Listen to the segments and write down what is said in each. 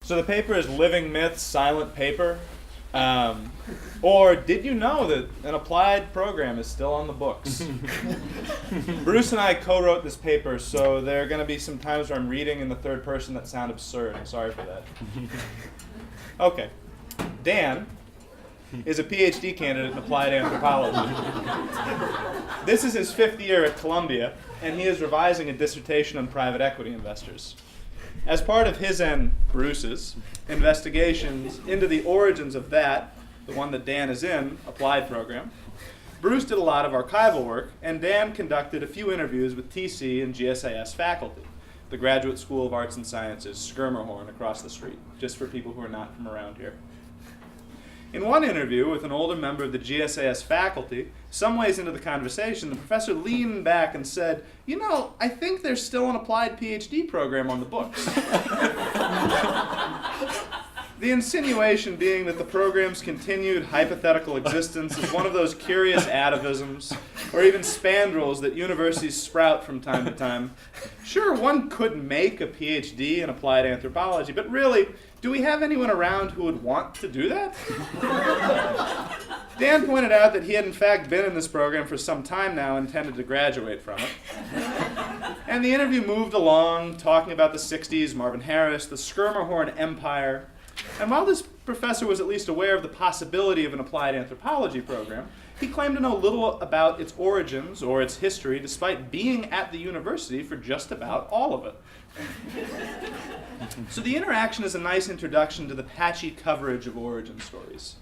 So the paper is Living Myths, Silent Paper. Or did you know that an applied program is still on the books? Bruce and I co-wrote this paper, so there are going to be some times where I'm reading in the third person that sound absurd. I'm sorry for that. Okay. Dan is a PhD candidate in applied anthropology. This is his 5th year at Columbia, and he is revising a dissertation on private equity investors. As part of his and Bruce's investigations into the origins of that, the one that Dan is in, applied program, Bruce did a lot of archival work, and Dan conducted a few interviews with TC and GSAS faculty, the Graduate School of Arts and Sciences, Schermerhorn, across the street, just for people who are not from around here. In one interview with an older member of the GSAS faculty, some ways into the conversation, the professor leaned back and said, "You know, I think there's still an applied PhD program on the books." The insinuation being that the program's continued hypothetical existence is one of those curious atavisms, or even spandrels that universities sprout from time to time. Sure, one could make a PhD in applied anthropology, but really, do we have anyone around who would want to do that? Dan pointed out that he had in fact been in this program for some time now and intended to graduate from it. And the interview moved along, talking about the 60s, Marvin Harris, the Schermerhorn Empire. And while this professor was at least aware of the possibility of an applied anthropology program, he claimed to know little about its origins or its history, despite being at the university for just about all of it. So the interaction is a nice introduction to the patchy coverage of origin stories.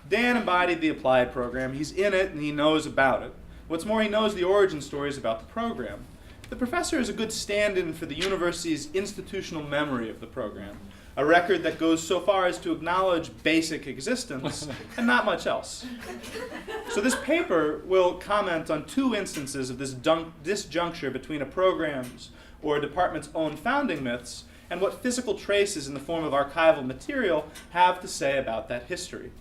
Dan embodied the applied program. He's in it and he knows about it. What's more, he knows the origin stories about the program. The professor is a good stand-in for the university's institutional memory of the program, a record that goes so far as to acknowledge basic existence and not much else. So this paper will comment on 2 instances of this disjuncture between a program's or a department's own founding myths and what physical traces in the form of archival material have to say about that history.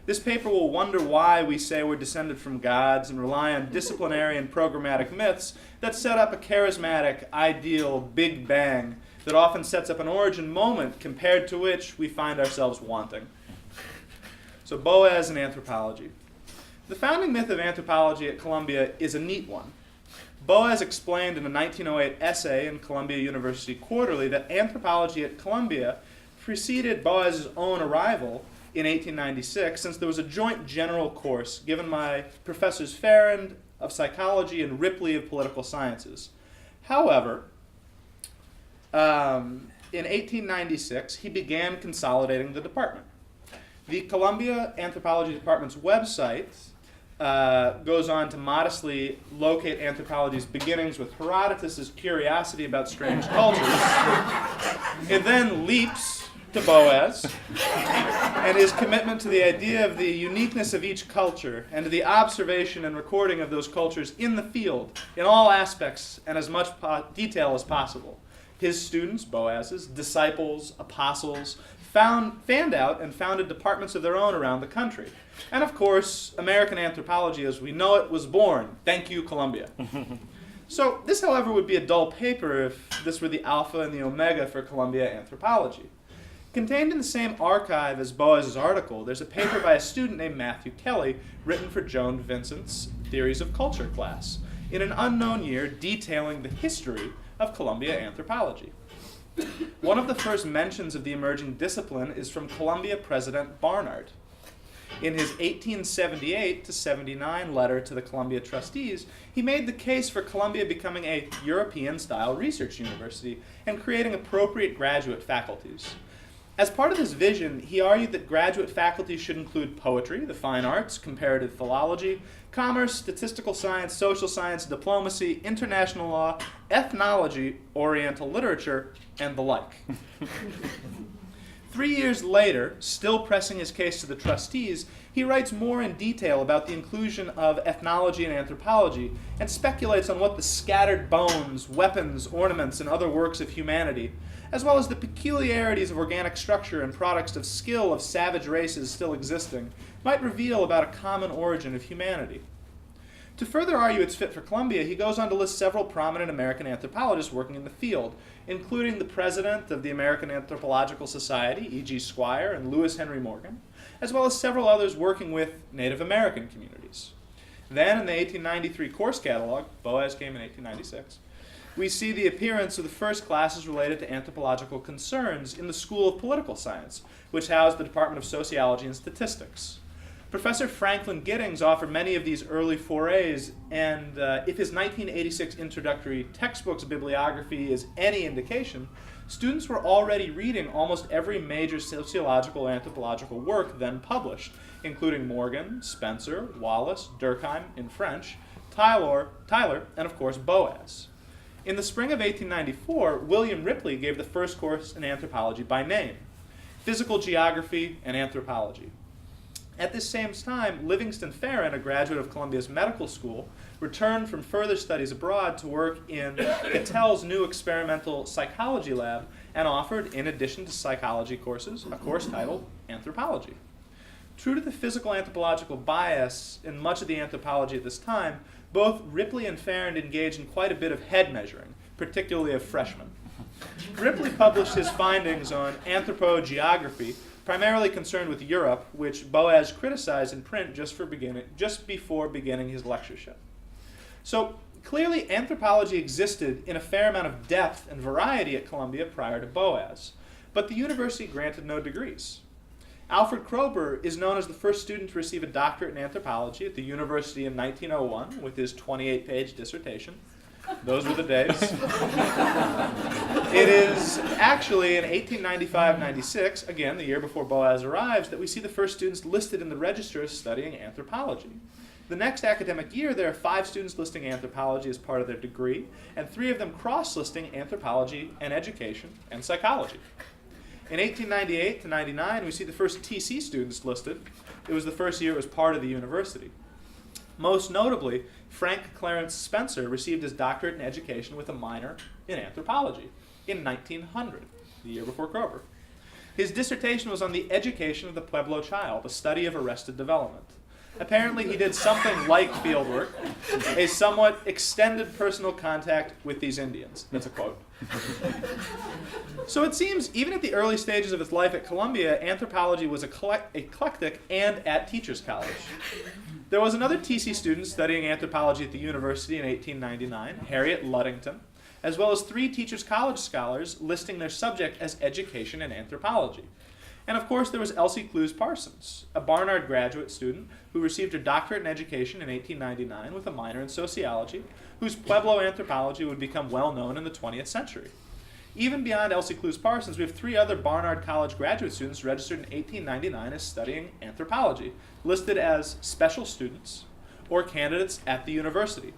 This paper will wonder why we say we're descended from gods and rely on disciplinary and programmatic myths that set up a charismatic, ideal Big Bang that often sets up an origin moment compared to which we find ourselves wanting. So Boaz and anthropology. The founding myth of anthropology at Columbia is a neat one. Boaz explained in a 1908 essay in Columbia University Quarterly that anthropology at Columbia preceded Boaz's own arrival in 1896, since there was a joint general course given by Professors Farrand of psychology and Ripley of political sciences. However, in 1896, he began consolidating the department. The Columbia Anthropology Department's website goes on to modestly locate anthropology's beginnings with Herodotus' curiosity about strange cultures. It then leaps to Boaz and his commitment to the idea of the uniqueness of each culture and to the observation and recording of those cultures in the field, in all aspects and as much detail as possible. His students, Boaz's, disciples, apostles, fanned out and founded departments of their own around the country. And of course, American anthropology as we know it was born. Thank you, Columbia. So this, however, would be a dull paper if this were the alpha and the omega for Columbia anthropology. Contained in the same archive as Boaz's article, there's a paper by a student named Matthew Kelly written for Joan Vincent's Theories of Culture class in an unknown year detailing the history of Columbia anthropology. One of the first mentions of the emerging discipline is from Columbia President Barnard. In his 1878 to 79 letter to the Columbia trustees, he made the case for Columbia becoming a European-style research university and creating appropriate graduate faculties. As part of his vision, he argued that graduate faculty should include poetry, the fine arts, comparative philology, commerce, statistical science, social science, diplomacy, international law, ethnology, Oriental literature, and the like. 3 years later, still pressing his case to the trustees, he writes more in detail about the inclusion of ethnology and anthropology and speculates on what the scattered bones, weapons, ornaments, and other works of humanity, as well as the peculiarities of organic structure and products of skill of savage races still existing, might reveal about a common origin of humanity. To further argue its fit for Columbia, he goes on to list several prominent American anthropologists working in the field, including the president of the American Anthropological Society, E.G. Squire, and Lewis Henry Morgan, as well as several others working with Native American communities. Then, in the 1893 course catalog, Boas came in 1896, we see the appearance of the first classes related to anthropological concerns in the School of Political Science, which housed the Department of Sociology and Statistics. Professor Franklin Giddings offered many of these early forays, and if his 1986 introductory textbook's bibliography is any indication, students were already reading almost every major sociological and anthropological work then published, including Morgan, Spencer, Wallace, Durkheim in French, Tyler, and of course Boas. In the spring of 1894, William Ripley gave the first course in anthropology by name, Physical Geography and Anthropology. At this same time, Livingston Farron, a graduate of Columbia's medical school, returned from further studies abroad to work in Cattell's new experimental psychology lab and offered, in addition to psychology courses, a course titled Anthropology. True to the physical anthropological bias in much of the anthropology at this time, both Ripley and Farron engaged in quite a bit of head measuring, particularly of freshmen. Ripley published his findings on anthropogeography, primarily concerned with Europe, which Boas criticized in print just before beginning his lectureship. So clearly anthropology existed in a fair amount of depth and variety at Columbia prior to Boas, but the university granted no degrees. Alfred Kroeber is known as the first student to receive a doctorate in anthropology at the university in 1901 with his 28-page dissertation. Those were the days. It is actually in 1895-96, again, the year before Boas arrives, that we see the first students listed in the register as studying anthropology. The next academic year, there are 5 students listing anthropology as part of their degree, and 3 of them cross-listing anthropology and education and psychology. In 1898 to 99, we see the first TC students listed. It was the first year it was part of the university. Most notably, Frank Clarence Spencer received his doctorate in education with a minor in anthropology in 1900, the year before Kroeber. His dissertation was on the education of the Pueblo child, a study of arrested development. Apparently, he did something like fieldwork, a somewhat extended personal contact with these Indians. That's a quote. So it seems, even at the early stages of his life at Columbia, anthropology was eclectic and at Teachers College. There was another TC student studying anthropology at the university in 1899, Harriet Luddington, as well as 3 Teachers College scholars listing their subject as education and anthropology. And of course, there was Elsie Clues Parsons, a Barnard graduate student who received her doctorate in education in 1899 with a minor in sociology, whose Pueblo anthropology would become well known in the 20th century. Even beyond Elsie Clues Parsons, we have 3 other Barnard College graduate students registered in 1899 as studying anthropology, listed as special students or candidates at the university.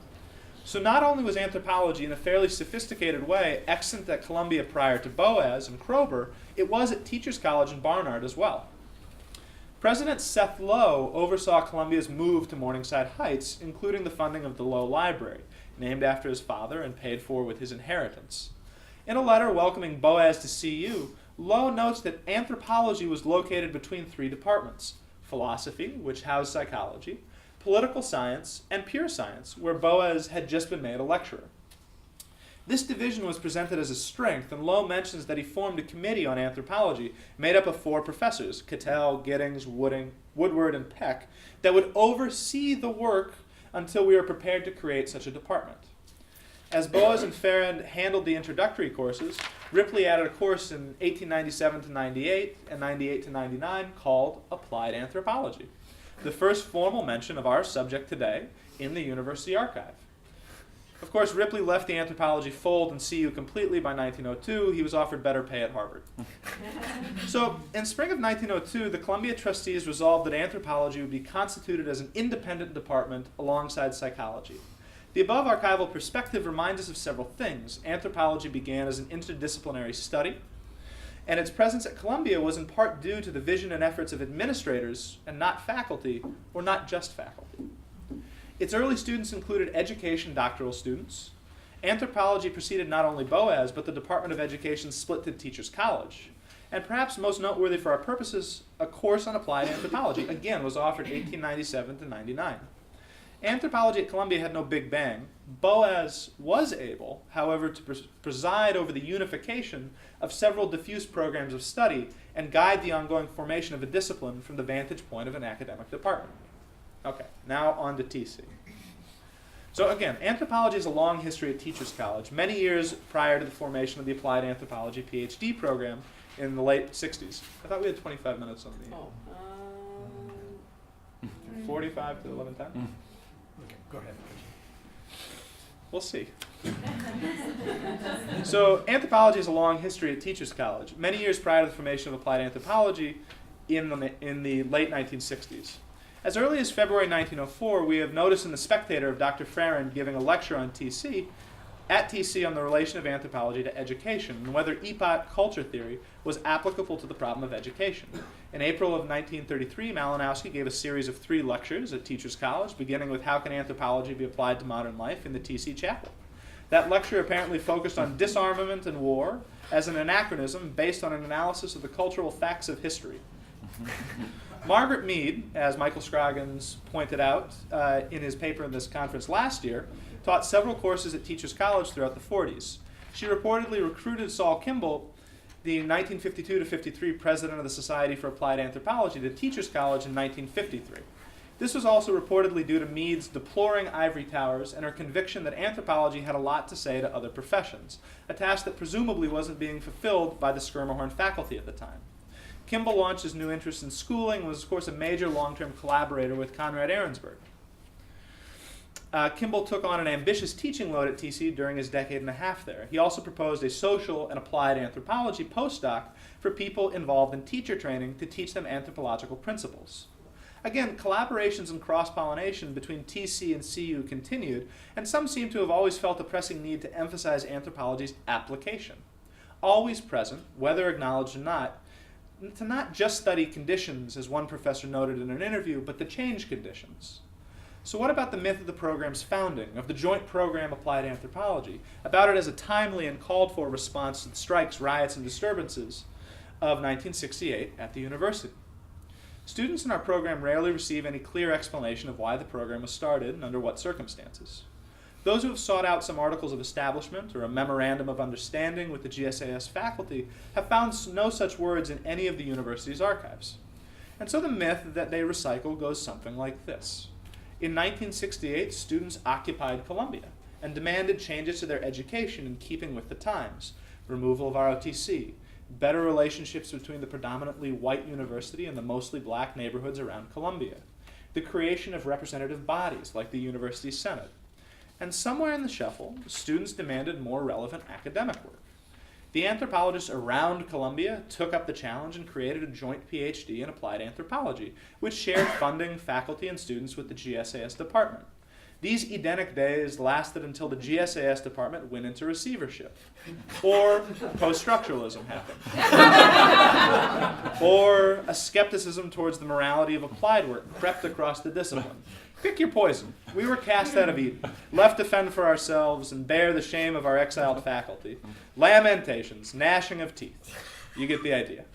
So not only was anthropology in a fairly sophisticated way extant at Columbia prior to Boas and Kroeber, it was at Teachers College and Barnard as well. President Seth Low oversaw Columbia's move to Morningside Heights, including the funding of the Low Library, named after his father and paid for with his inheritance. In a letter welcoming Boas to CU, Low notes that anthropology was located between 3 departments: philosophy, which housed psychology, political science, and pure science, where Boas had just been made a lecturer. This division was presented as a strength, and Low mentions that he formed a committee on anthropology made up of 4 professors, Cattell, Giddings, Woodward, and Peck, that would oversee the work until we were prepared to create such a department. As Boas and Farron handled the introductory courses, Ripley added a course in 1897 to 98 and 98 to 99 called Applied Anthropology, the first formal mention of our subject today in the university archive. Of course, Ripley left the anthropology fold and CU completely by 1902. He was offered better pay at Harvard. So, in spring of 1902, the Columbia trustees resolved that anthropology would be constituted as an independent department alongside psychology. The above archival perspective reminds us of several things. Anthropology began as an interdisciplinary study, and its presence at Columbia was in part due to the vision and efforts of administrators and not faculty, or not just faculty. Its early students included education doctoral students. Anthropology preceded not only Boas, but the Department of Education split to Teachers College. And perhaps most noteworthy for our purposes, a course on applied anthropology, again, was offered 1897 to 99. Anthropology at Columbia had no big bang. Boas was able, however, to preside over the unification of several diffuse programs of study and guide the ongoing formation of a discipline from the vantage point of an academic department. Okay, now on to TC. So again, anthropology has a long history at Teachers College, many years prior to the formation of the Applied Anthropology PhD program in the late 60s. I thought we had 25 minutes on the 45 to 11:10? Okay, go ahead. We'll see. So anthropology has a long history at Teachers College, many years prior to the formation of Applied Anthropology in the late 1960s. As early as February 1904, we have noticed in The Spectator of Dr. Farron giving a lecture on TC, at TC on the relation of anthropology to education and whether epoch culture theory was applicable to the problem of education. In April of 1933, Malinowski gave a series of 3 lectures at Teachers College, beginning with How Can Anthropology Be Applied to Modern Life in the TC Chapel. That lecture apparently focused on disarmament and war as an anachronism based on an analysis of the cultural facts of history. Margaret Mead, as Michael Scroggins pointed out in his paper in this conference last year, taught several courses at Teachers College throughout the 40s. She reportedly recruited Saul Kimball, the 1952 to 53 president of the Society for Applied Anthropology, to Teachers College in 1953. This was also reportedly due to Mead's deploring ivory towers and her conviction that anthropology had a lot to say to other professions, a task that presumably wasn't being fulfilled by the Schermerhorn faculty at the time. Kimball launched his new interest in schooling and was, of course, a major long-term collaborator with Konrad Ahrensberg. Kimball took on an ambitious teaching load at TC during his decade and a half there. He also proposed a social and applied anthropology postdoc for people involved in teacher training to teach them anthropological principles. Again, collaborations and cross-pollination between TC and CU continued, and some seem to have always felt a pressing need to emphasize anthropology's application. Always present, whether acknowledged or not, to not just study conditions, as one professor noted in an interview, but to change conditions. So what about the myth of the program's founding, of the joint program Applied Anthropology, about it as a timely and called-for response to the strikes, riots, and disturbances of 1968 at the university? Students in our program rarely receive any clear explanation of why the program was started and under what circumstances. Those who have sought out some articles of establishment or a memorandum of understanding with the GSAS faculty have found no such words in any of the university's archives. And so the myth that they recycle goes something like this. In 1968, students occupied Columbia and demanded changes to their education in keeping with the times, removal of ROTC, better relationships between the predominantly white university and the mostly black neighborhoods around Columbia, the creation of representative bodies like the University Senate. And somewhere in the shuffle, students demanded more relevant academic work. The anthropologists around Columbia took up the challenge and created a joint PhD in applied anthropology, which shared funding, faculty, and students with the GSAS department. These Edenic days lasted until the GSAS department went into receivership, or post-structuralism happened, or a skepticism towards the morality of applied work crept across the discipline. Pick your poison. We were cast out of Eden, left to fend for ourselves and bear the shame of our exiled faculty. Lamentations, gnashing of teeth. You get the idea.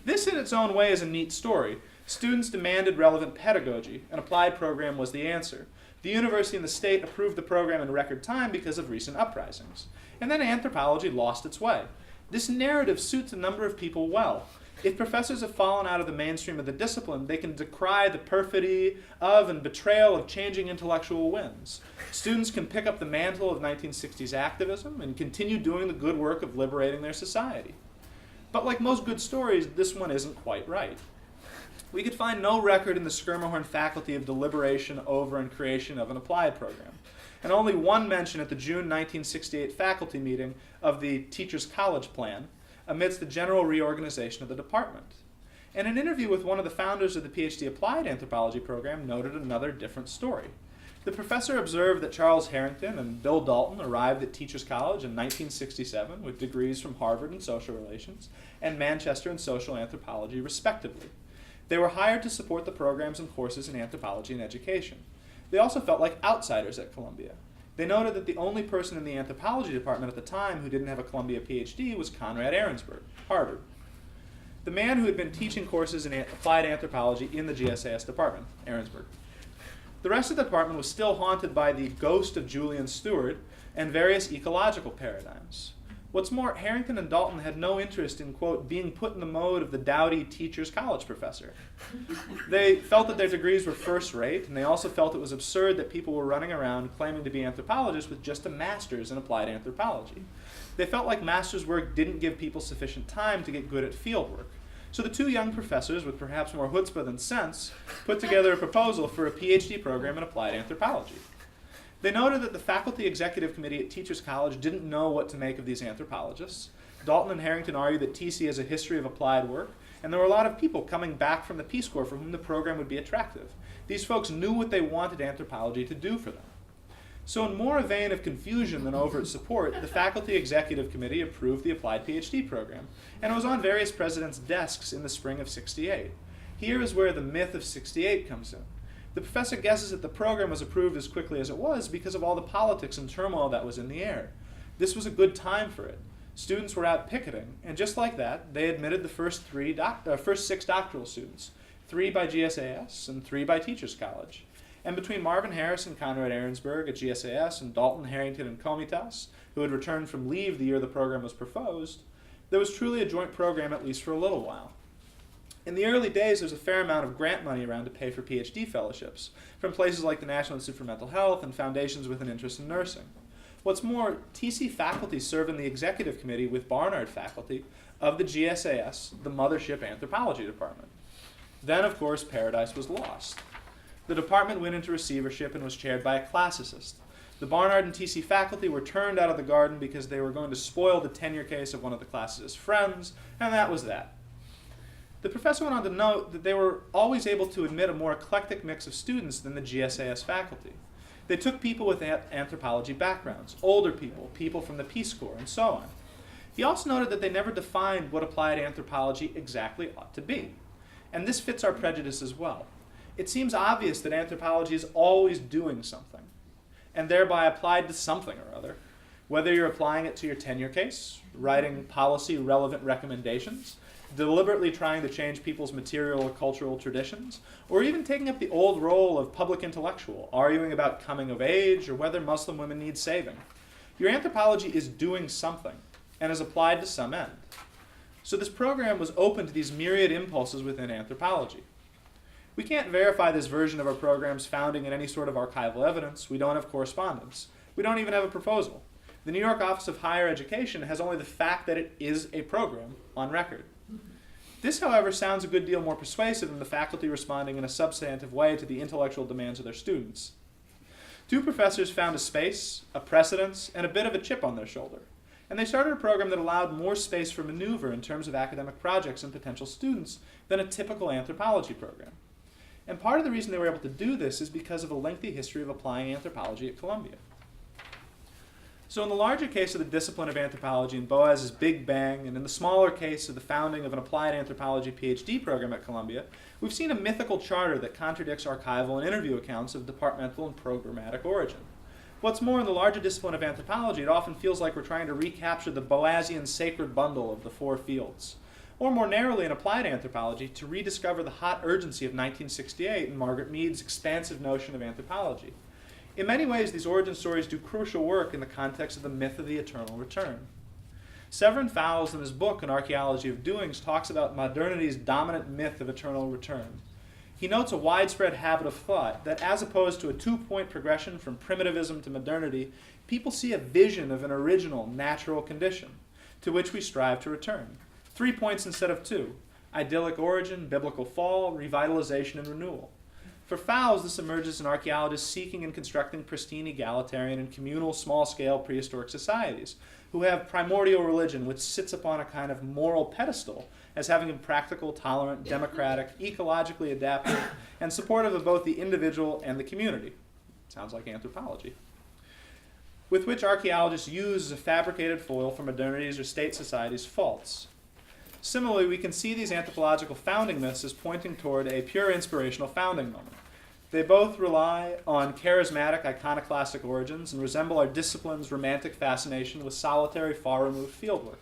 This in its own way is a neat story. Students demanded relevant pedagogy. An applied program was the answer. The university and the state approved the program in record time because of recent uprisings. And then anthropology lost its way. This narrative suits a number of people well. If professors have fallen out of the mainstream of the discipline, they can decry the perfidy of and betrayal of changing intellectual winds. Students can pick up the mantle of 1960s activism and continue doing the good work of liberating their society. But like most good stories, this one isn't quite right. We could find no record in the Schermerhorn faculty of deliberation over and creation of an applied program, and only one mention at the June 1968 faculty meeting of the Teachers College Plan, amidst the general reorganization of the department. And an interview with one of the founders of the PhD Applied Anthropology program noted another different story. The professor observed that Charles Harrington and Bill Dalton arrived at Teachers College in 1967 with degrees from Harvard in social relations and Manchester in social anthropology, respectively. They were hired to support the programs and courses in anthropology and education. They also felt like outsiders at Columbia. They noted that the only person in the anthropology department at the time who didn't have a Columbia PhD was Konrad Ahrensberg, Harvard, the man who had been teaching courses in applied anthropology in the GSAS department, Ahrensberg. The rest of the department was still haunted by the ghost of Julian Stewart and various ecological paradigms. What's more, Harrington and Dalton had no interest in, quote, being put in the mode of the dowdy teacher's college professor. They felt that their degrees were first rate, and they also felt it was absurd that people were running around claiming to be anthropologists with just a master's in applied anthropology. They felt like master's work didn't give people sufficient time to get good at field work. So the two young professors, with perhaps more chutzpah than sense, put together a proposal for a PhD program in applied anthropology. They noted that the faculty executive committee at Teachers College didn't know what to make of these anthropologists. Dalton and Harrington argued that TC has a history of applied work, and there were a lot of people coming back from the Peace Corps for whom the program would be attractive. These folks knew what they wanted anthropology to do for them. So in more a vein of confusion than overt support, the faculty executive committee approved the applied PhD program, and it was on various presidents' desks in the spring of '68. Here is where the myth of '68 comes in. The professor guesses that the program was approved as quickly as it was because of all the politics and turmoil that was in the air. This was a good time for it. Students were out picketing, and just like that, they admitted the first 6 doctoral students, 3 by GSAS and 3 by Teachers College. And between Marvin Harris and Conrad Ahrensberg at GSAS and Dalton, Harrington, and Komitas, who had returned from leave the year the program was proposed, there was truly a joint program at least for a little while. In the early days, there was a fair amount of grant money around to pay for PhD fellowships, from places like the National Institute for Mental Health and foundations with an interest in nursing. What's more, TC faculty serve in the executive committee with Barnard faculty of the GSAS, the mothership anthropology department. Then, of course, paradise was lost. The department went into receivership and was chaired by a classicist. The Barnard and TC faculty were turned out of the garden because they were going to spoil the tenure case of one of the classicist's friends, and that was that. The professor went on to note that they were always able to admit a more eclectic mix of students than the GSAS faculty. They took people with anthropology backgrounds, older people, people from the Peace Corps, and so on. He also noted that they never defined what applied anthropology exactly ought to be. And this fits our prejudice as well. It seems obvious that anthropology is always doing something, and thereby applied to something or other, whether you're applying it to your tenure case, writing policy-relevant recommendations, deliberately trying to change people's material or cultural traditions, or even taking up the old role of public intellectual, arguing about coming of age or whether Muslim women need saving. Your anthropology is doing something and is applied to some end. So this program was open to these myriad impulses within anthropology. We can't verify this version of our program's founding in any sort of archival evidence. We don't have correspondence. We don't even have a proposal. The New York Office of Higher Education has only the fact that it is a program on record. This, however, sounds a good deal more persuasive than the faculty responding in a substantive way to the intellectual demands of their students. 2 professors found a space, a precedence, and a bit of a chip on their shoulder. And they started a program that allowed more space for maneuver in terms of academic projects and potential students than a typical anthropology program. And part of the reason they were able to do this is because of a lengthy history of applying anthropology at Columbia. So in the larger case of the discipline of anthropology and Boaz's Big Bang, and in the smaller case of the founding of an applied anthropology PhD program at Columbia, we've seen a mythical charter that contradicts archival and interview accounts of departmental and programmatic origin. What's more, in the larger discipline of anthropology, it often feels like we're trying to recapture the Boazian sacred bundle of the 4 fields. Or more narrowly in applied anthropology, to rediscover the hot urgency of 1968 and Margaret Mead's expansive notion of anthropology. In many ways, these origin stories do crucial work in the context of the myth of the eternal return. Severin Fowles, in his book, An Archaeology of Doings, talks about modernity's dominant myth of eternal return. He notes a widespread habit of thought that, as opposed to a 2-point progression from primitivism to modernity, people see a vision of an original, natural condition, to which we strive to return. 3 points instead of 2. Idyllic origin, biblical fall, revitalization, and renewal. For Fowles, this emerges in archaeologists seeking and constructing pristine egalitarian and communal small-scale prehistoric societies, who have primordial religion which sits upon a kind of moral pedestal as having been practical, tolerant, democratic, ecologically adaptive, and supportive of both the individual and the community. Sounds like anthropology. With which archaeologists use as a fabricated foil for modernity's or state society's faults. Similarly, we can see these anthropological founding myths as pointing toward a pure inspirational founding moment. They both rely on charismatic, iconoclastic origins and resemble our discipline's romantic fascination with solitary, far-removed fieldwork.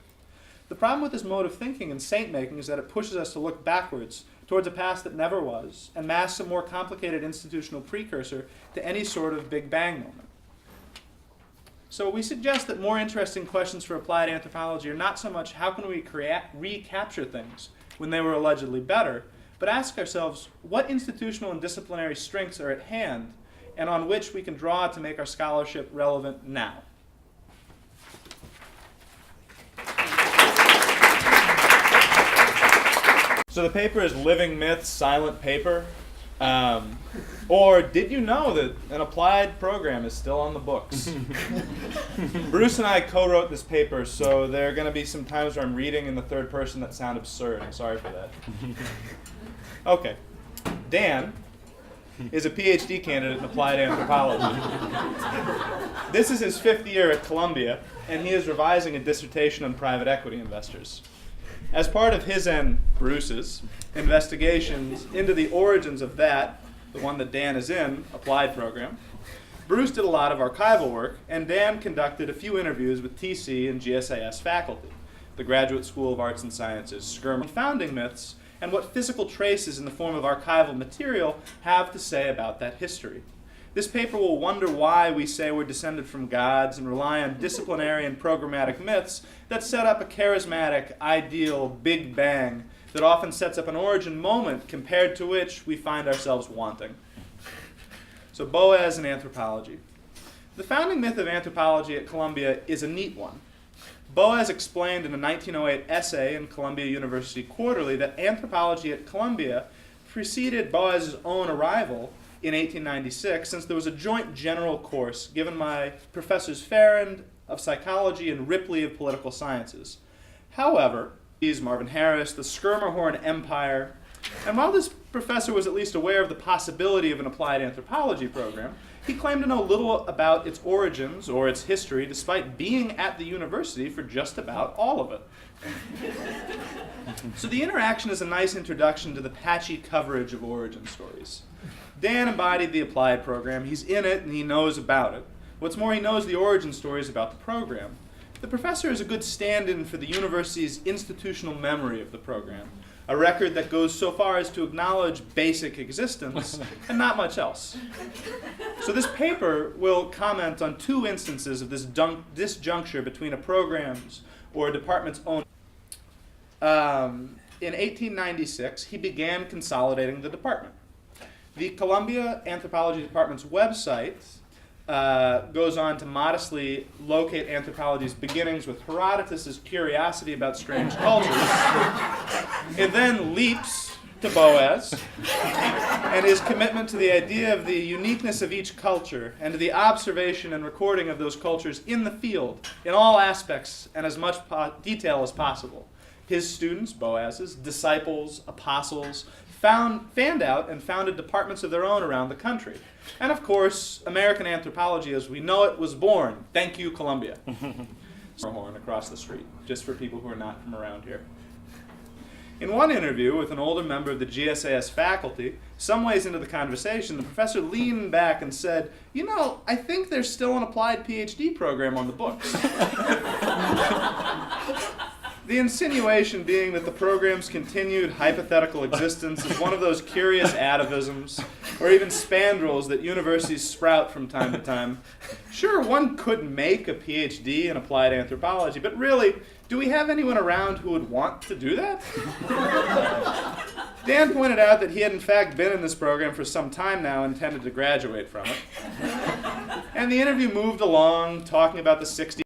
The problem with this mode of thinking and saint-making is that it pushes us to look backwards towards a past that never was and masks a more complicated institutional precursor to any sort of Big Bang moment. So we suggest that more interesting questions for applied anthropology are not so much how can we recapture things when they were allegedly better, but ask ourselves what institutional and disciplinary strengths are at hand and on which we can draw to make our scholarship relevant now. So the paper is Living Myths, Silent Paper. Or did you know that an applied program is still on the books? Bruce and I co-wrote this paper, so there are going to be some times where I'm reading in the third person that sound absurd. I'm sorry for that. Okay. Dan is a PhD candidate in applied anthropology. This is his 5th year at Columbia, and he is revising a dissertation on private equity investors. As part of his and Bruce's investigations into the origins of that, the one that Dan is in, applied program, Bruce did a lot of archival work, and Dan conducted a few interviews with TC and GSAS faculty, the Graduate School of Arts and Sciences, SCRM, founding myths, and what physical traces in the form of archival material have to say about that history. This paper will wonder why we say we're descended from gods and rely on disciplinary and programmatic myths that set up a charismatic, ideal Big Bang that often sets up an origin moment compared to which we find ourselves wanting. So Boaz and anthropology. The founding myth of anthropology at Columbia is a neat one. Boaz explained in a 1908 essay in Columbia University Quarterly that anthropology at Columbia preceded Boaz's own arrival in 1896, since there was a joint general course given by Professors Farrand of psychology and Ripley of political sciences. However, these Marvin Harris, the Schermerhorn Empire, and while this professor was at least aware of the possibility of an applied anthropology program, he claimed to know little about its origins or its history, despite being at the university for just about all of it. So the interaction is a nice introduction to the patchy coverage of origin stories. Dan embodied the applied program. He's in it and he knows about it. What's more, he knows the origin stories about the program. The professor is a good stand-in for the university's institutional memory of the program, a record that goes so far as to acknowledge basic existence and not much else. So this paper will comment on 2 instances of this disjuncture between a program's or a department's own. In 1896, he began consolidating the department. The Columbia Anthropology Department's website goes on to modestly locate anthropology's beginnings with Herodotus' curiosity about strange cultures. It then leaps to Boaz and his commitment to the idea of the uniqueness of each culture and to the observation and recording of those cultures in the field, in all aspects and as much detail as possible. His students, Boaz's, disciples, apostles, fanned out and founded departments of their own around the country. And of course, American anthropology as we know it was born. Thank you, Columbia. Horn across the street, just for people who are not from around here. In one interview with an older member of the GSAS faculty, some ways into the conversation, the professor leaned back and said, "You know, I think there's still an applied PhD program on the books." The insinuation being that the program's continued hypothetical existence is one of those curious atavisms or even spandrels that universities sprout from time to time. Sure, one could make a PhD in applied anthropology, but really, do we have anyone around who would want to do that? Dan pointed out that he had in fact been in this program for some time now and intended to graduate from it. And the interview moved along, talking about the 60s.